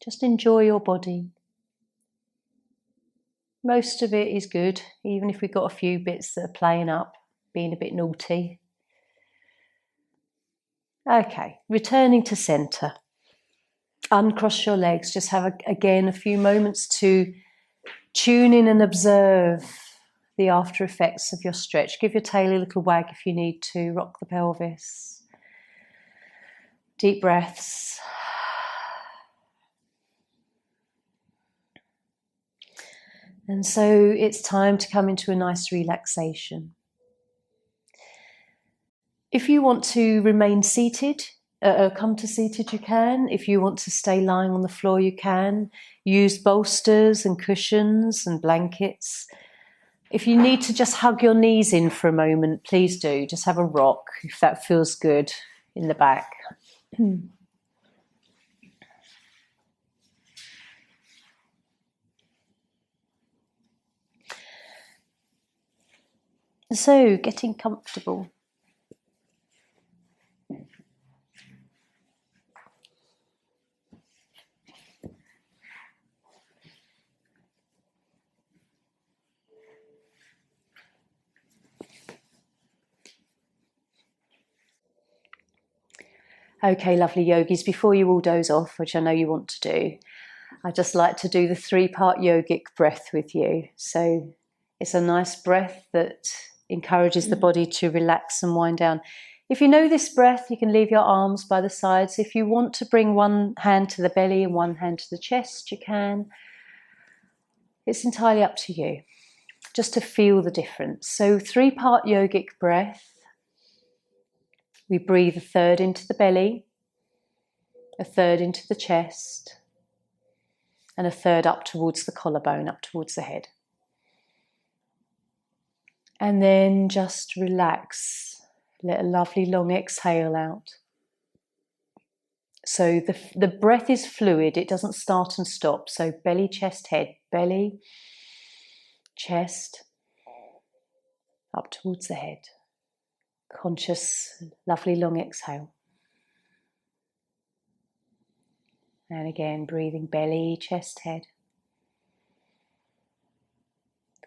Just enjoy your body. Most of it is good, even if we've got a few bits that are playing up, being a bit naughty. Okay, returning to centre. Uncross your legs. Just have, again, a few moments to tune in and observe the after effects of your stretch. Give your tail a little wag if you need to. Rock the pelvis. Deep breaths. And so it's time to come into a nice relaxation. If you want to remain seated, come to seated, you can. If you want to stay lying on the floor, you can. Use bolsters and cushions and blankets. If you need to just hug your knees in for a moment, please do. Just have a rock if that feels good in the back. So, getting comfortable. Okay, lovely yogis, before you all doze off, which I know you want to do, I'd just like to do the 3-part yogic breath with you. So it's a nice breath that encourages the body to relax and wind down. If you know this breath, you can leave your arms by the sides. If you want to bring one hand to the belly and one hand to the chest, you can. It's entirely up to you, just to feel the difference. So 3-part yogic breath. We breathe a third into the belly, a third into the chest, and a third up towards the collarbone, up towards the head. And then just relax. Let a lovely long exhale out. So the breath is fluid, it doesn't start and stop. So belly, chest, head, belly, chest, up towards the head. Conscious, lovely long exhale. And again, breathing belly, chest, head.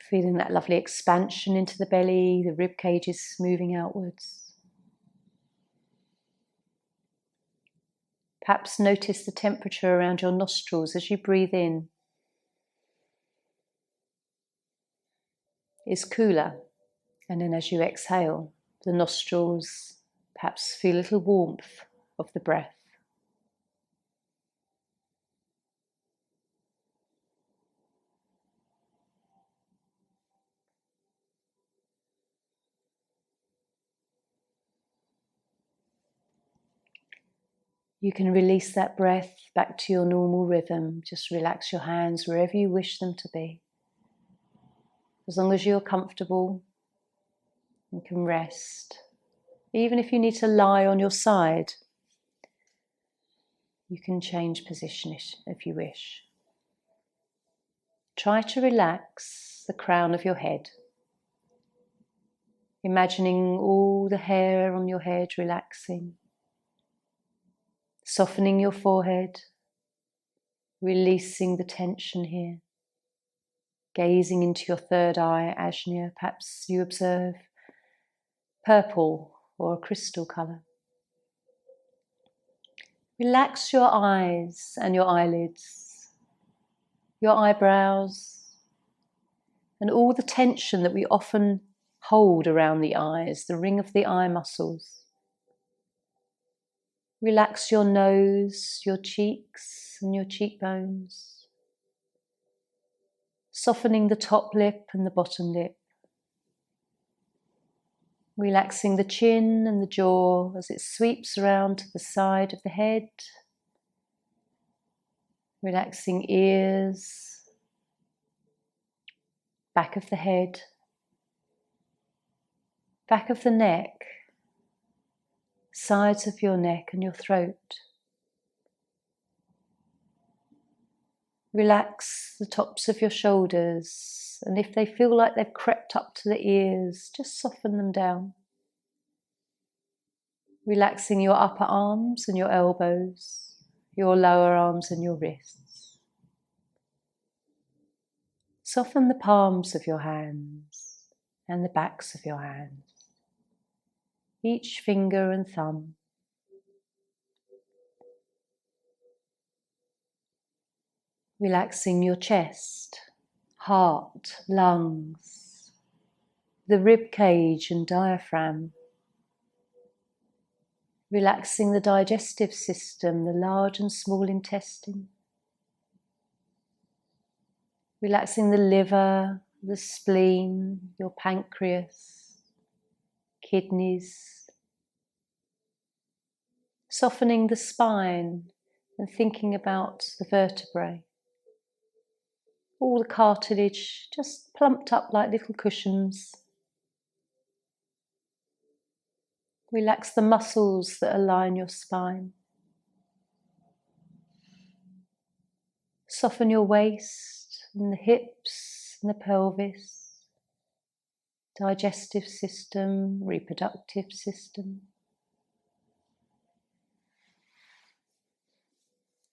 Feeling that lovely expansion into the belly, the rib cage is moving outwards. Perhaps notice the temperature around your nostrils as you breathe in is cooler, and then as you exhale, the nostrils perhaps feel a little warmth of the breath. You can release that breath back to your normal rhythm. Just relax your hands wherever you wish them to be. As long as you're comfortable, you can rest. Even if you need to lie on your side, you can change position if you wish. Try to relax the crown of your head, imagining all the hair on your head relaxing, softening your forehead, releasing the tension here, gazing into your third eye, Ajna. Perhaps you observe purple or a crystal colour. Relax your eyes and your eyelids, your eyebrows, and all the tension that we often hold around the eyes, the ring of the eye muscles. Relax your nose, your cheeks and your cheekbones, softening the top lip and the bottom lip. Relaxing the chin and the jaw as it sweeps around to the side of the head. Relaxing ears, back of the head, back of the neck, sides of your neck and your throat. Relax the tops of your shoulders, and if they feel like they've crept up to the ears, just soften them down. Relaxing your upper arms and your elbows, your lower arms and your wrists. Soften the palms of your hands and the backs of your hands, each finger and thumb. Relaxing your chest, heart, lungs, the rib cage and diaphragm. Relaxing the digestive system, the large and small intestine. Relaxing the liver, the spleen, your pancreas, kidneys. Softening the spine and thinking about the vertebrae. All the cartilage just plumped up like little cushions. Relax the muscles that align your spine. Soften your waist and the hips and the pelvis, digestive system, reproductive system.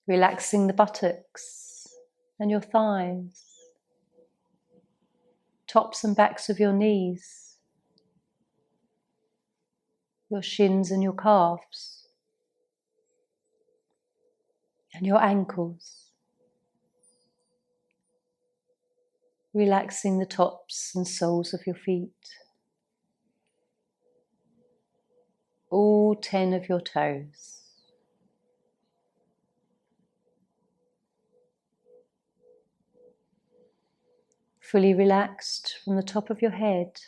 Relaxing the buttocks and your thighs, tops and backs of your knees, your shins and your calves, and your ankles. Relaxing the tops and soles of your feet. all 10 of your toes. Fully relaxed from the top of your head,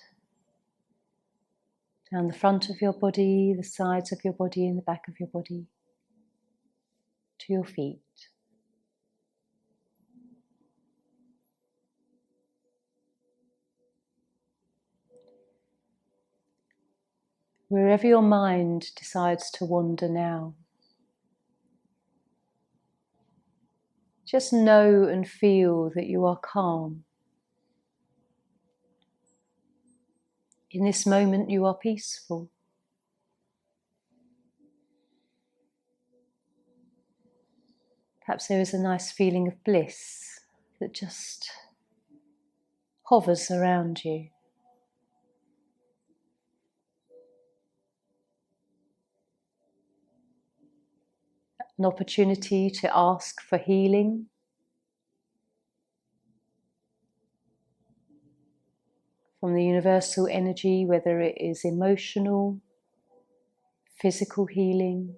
down the front of your body, the sides of your body and the back of your body, to your feet. Wherever your mind decides to wander now, just know and feel that you are calm. In this moment you are peaceful. Perhaps there is a nice feeling of bliss that just hovers around you. An opportunity to ask for healing from the universal energy, whether it is emotional, physical healing,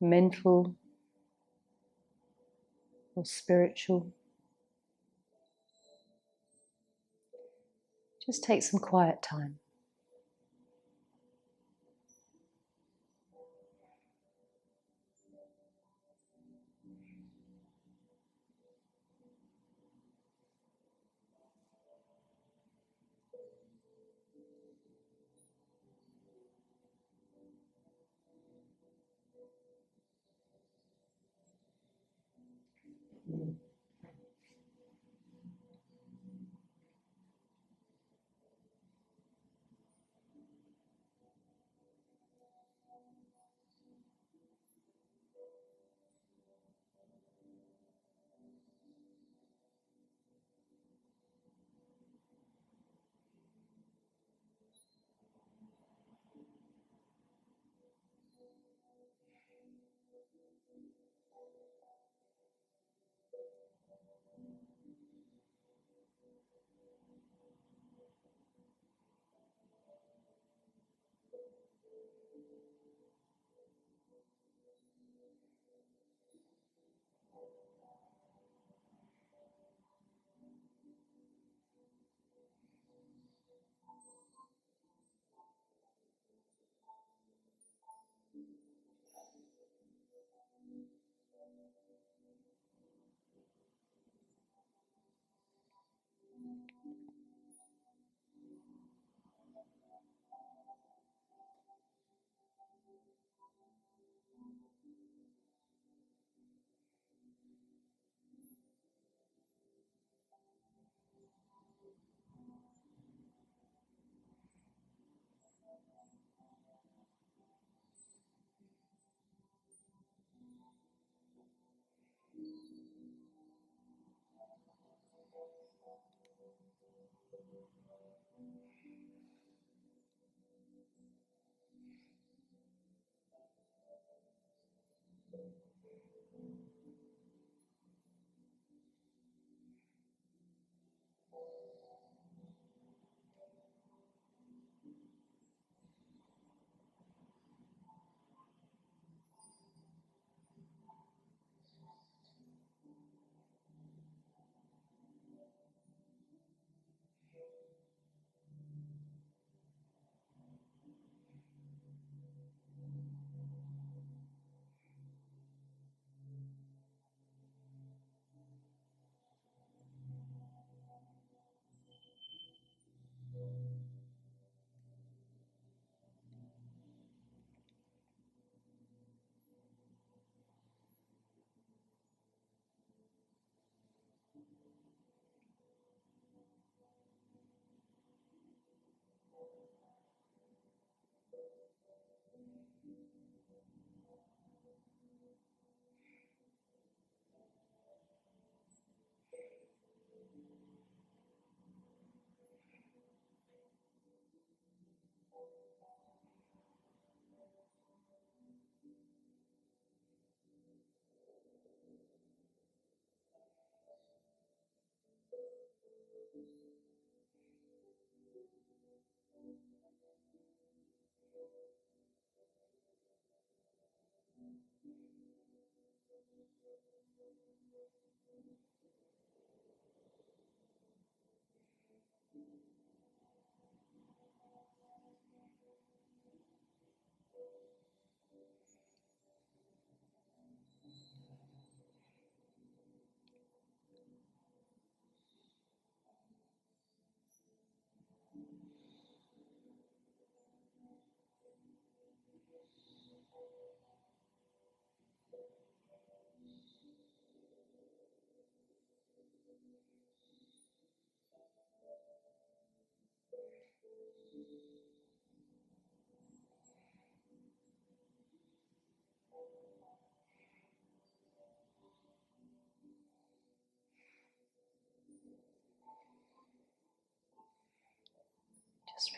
mental or spiritual. Just take some quiet time.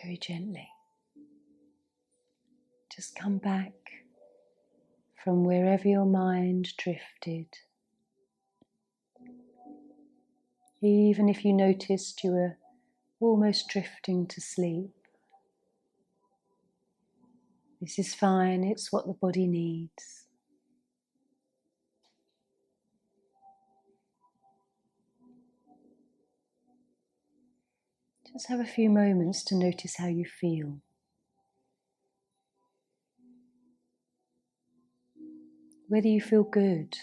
very gently. Just come back from wherever your mind drifted. Even if you noticed you were almost drifting to sleep. This is fine, it's what the body needs. Just have a few moments to notice how you feel. Whether you feel good,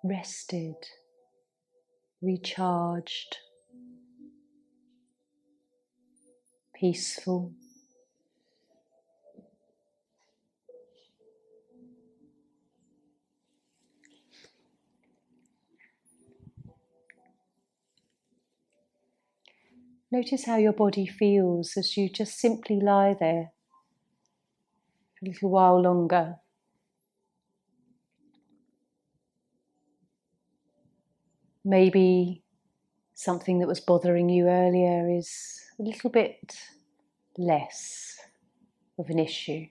rested, recharged, peaceful. Notice how your body feels as you just simply lie there for a little while longer. Maybe something that was bothering you earlier is a little bit less of an issue.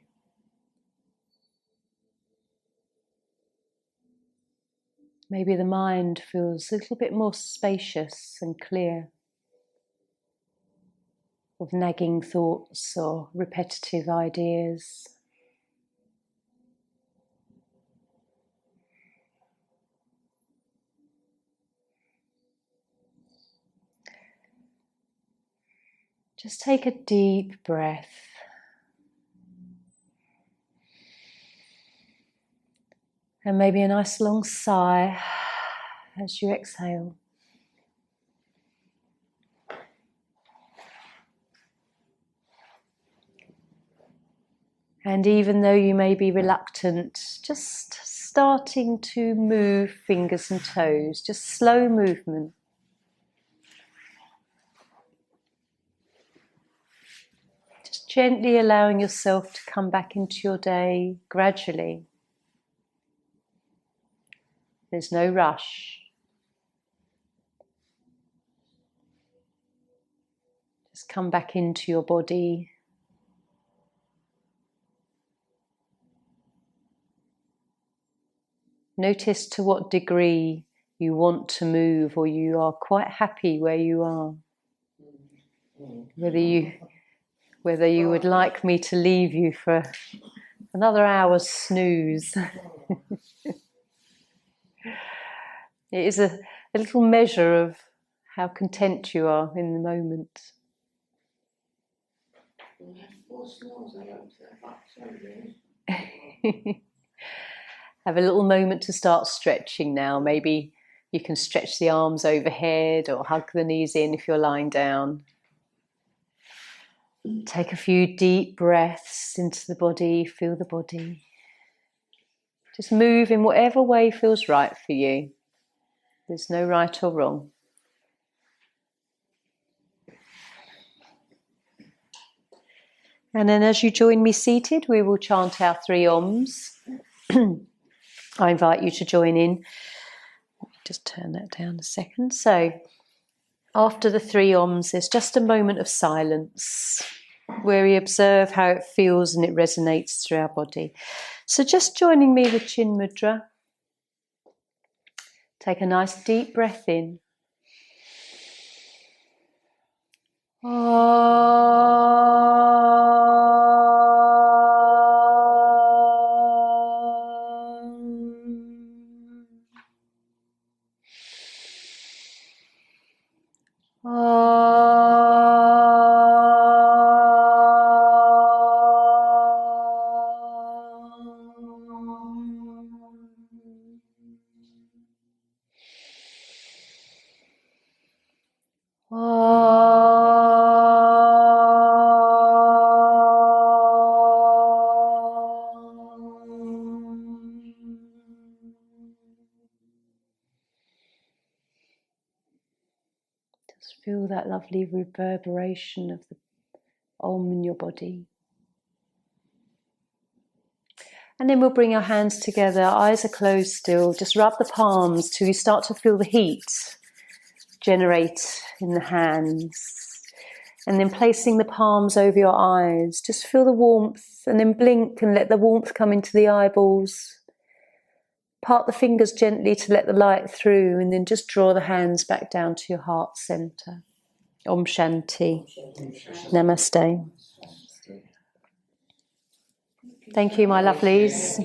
Maybe the mind feels a little bit more spacious and clear of nagging thoughts or repetitive ideas. Just take a deep breath. And maybe a nice long sigh as you exhale. And even though you may be reluctant, just starting to move fingers and toes, just slow movement. Just gently allowing yourself to come back into your day gradually. There's no rush. Just come back into your body. Notice to what degree you want to move or you are quite happy where you are. Whether you would like me to leave you for another hour's snooze. It is a little measure of how content you are in the moment. Have a little moment to start stretching now. Maybe you can stretch the arms overhead or hug the knees in if you're lying down. Take a few deep breaths into the body, feel the body. Just move in whatever way feels right for you. There's no right or wrong. And then as you join me seated, we will chant our 3 Oms. I invite you to join in. Let me just turn that down a second. So after the 3 Oms, there's just a moment of silence where we observe how it feels and it resonates through our body. So just joining me with Chin Mudra. Take a nice deep breath in. Just feel that lovely reverberation of the Om in your body. And then we'll bring our hands together, eyes are closed still. Just rub the palms till you start to feel the heat generate in the hands. And then placing the palms over your eyes, just feel the warmth, and then blink and let the warmth come into the eyeballs. Part the fingers gently to let the light through, and then just draw the hands back down to your heart center. Om Shanti. Namaste. Thank you, my lovelies.